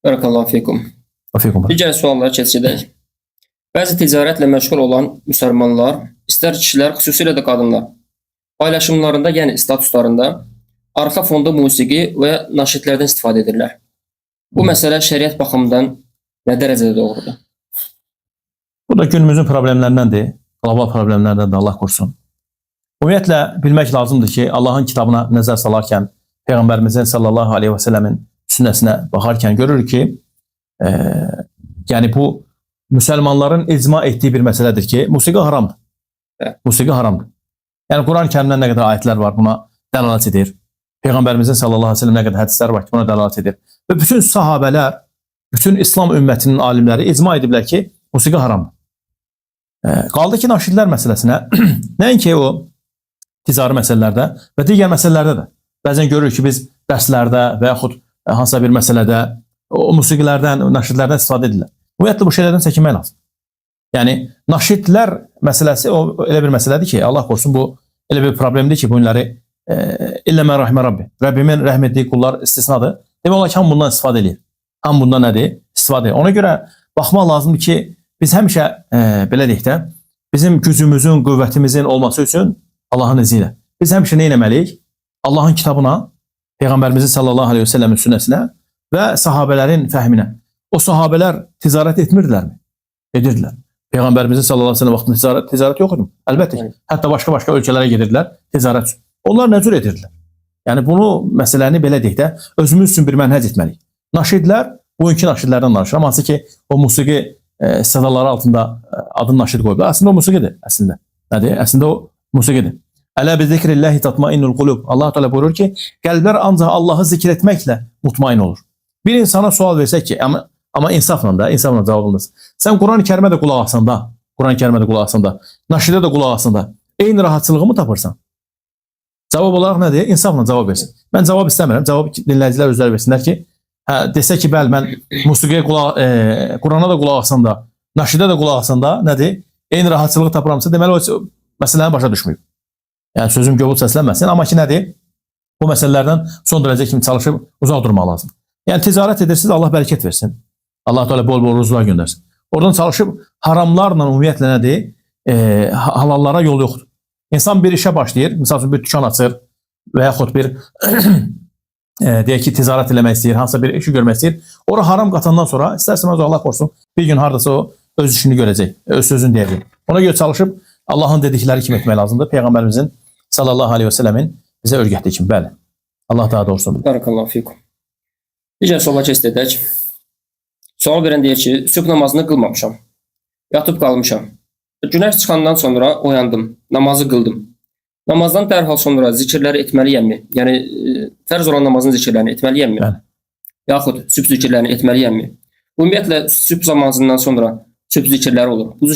Barakallahu fikum. Afikum. Digər suallara keçək. Bəzi ticarətlə məşğul olan müsəlmanlar, istər kişilər, xüsusilə də qadınlar, paylaşımlarında, yəni statuslarında arxa fonda musiqi və naşidlərdən istifadə edirlər. Bu məsələ şəriət baxımından nə dərəcədə doğrudur? Bu da günümüzün problemlərindəndir. Qlobal problemlərdən Allah qorusun. Ümumiyyətlə bilmək lazımdır ki, Allahın kitabına nəzər salarkən, Peyğəmbərimizin sallallahu aleyhi və səlləmin sünnəsinə baxarkən görürük ki, yəni bu müsəlmanların icma etdiyi bir məsələdir ki, musiqi haramdır. Musiqi haramdır. Yəni Quran-ı Kərimdə nə qədər ayətlər var, buna dəlalət edir. Peyğəmbərimizin sallallahu aleyhi və səlləm nə qədər hədislər var ki, buna dəlalət edir. Və bütün sahabələr, bütün İslam ümmətinin alimləri icma ediblər ki, musiqi haramdır. Qaldı ki, naşidlər məsələsinə, nəinki o ticari məsələlərdə və digər məsələlərdə də. Bəzən görürük ki, biz dərslərdə və yaxud hansısa bir məsələdə o musiqilərdən, naşidlərdən istifadə edirlər. Ümumiyyətlə bu şeylərdən çəkinmək lazım. Yəni, naşidlər məsələsi o elə bir məsələdir ki, Allah qorusun, bu elə bir problemdir ki, bunları illə mən rəhmə Rabbi, Rəbbimin rəhm etdiyi qullar istisnadır. Demək olar ki, hamı bundan istifadə edir. Hamı bundan nədir? İstifadə edir. Ona görə baxmaq lazımdır ki, biz həmişə, belə deyək də, bizim gücümüzün, qüvvətimizin olması üçün Allahın izni ilə biz həmişə nə etməliyik? Allahın kitabına, Peyğəmbərimizin sallallahu aleyhi və səlləmin sünnəsinə və sahabələrin fəhminə. O sahabələr ticarət etmirdilərmi? Edirdilər. Peyğəmbərimizin sallallahu aleyhi və səlləm vaxtında ticarət yox idi. Əlbəttə, hətta başqa ölkələrə gedirdilər ticarət üçün. Onlar nə cür edirdilər? Yəni bunu, məsələni belə deyək də, özümüz üçün bir mənhəc etməliyik. Naşidlər, bugünkü naşidlərdən danışıram. Hansı ki, o musiqi sədaları altında adını naşid qoyublar. Əslində o musiqidir, əslində. Nədir? Əslində o musiqidir. Ələ bi zikrillahi tatmainnul qulub. Allah Teala buyurur ki, qəlblər ancaq Allahı zikr etməklə mutmain olur. Bir insana sual versək ki, amma insafla cavabındasın. Sən Quran-ı Kərimə də qulaq asanda, naşidə də qulaq asanda eyni rahatçılığı mı tapırsan? Cavab olaraq nədir? İnsafla cavab versin. Mən cavab istəmirəm. Cavab dinləyicilər özləri versinlər ki, desə ki, bəli, mən musiqiyə Qurana da qulaq asanda, naşidə də qulaq asanda nədir? Eyni rahatçılığı tapıramsa, deməli o məsələni başa düşməyib. Yəni sözüm göbul səslənməsin, amma ki nədir? Bu məsələlərdən son dərəcə kimi çalışıb uzaq durmaq lazım. Yəni ticarət edirsiniz, Allah bərəkət versin. Allah Teala bol-bol ruzlar göndərsin. Oradan çalışıb haramlarla ümumiyyətlə nədir? Halallara yol yoxdur. İnsan bir işə başlayır, misal üçün bir dükan açır və yaxud bir deyək ki, ticarət eləmək istəyir, hansısa bir işi görmək istəyir. Ora haram qatandan sonra istərsəməz Allah qorusun, bir gün hardasa o öz işini görəcək, öz sözünü deyəcək. Ona görə çalışıb Allahın dedikləri kimi etmək lazımdır. Peyğəmbərimizin sallallahu aleyhi və səlləmin bizə öyrətdiyi kimi. Bəli. Allah daha doğrusu bilir. Barakallahu fikum. Digər suala keçək. Sual verən deyir ki, sübh namazını qılmamışam. Yatıb qalmışam. Günəş çıxandan sonra oyandım. Namazı qıldım. Namazdan dərhal sonra zikirləri etməliyəmmi? Yəni, fərz olan namazın zikirlərini etməliyəmmi? Bəli. Yaxud sübh zikirlərini etməliyəmmi? Ümumiyyətlə, sübh namazından sonra sübh zikirləri olur. Bu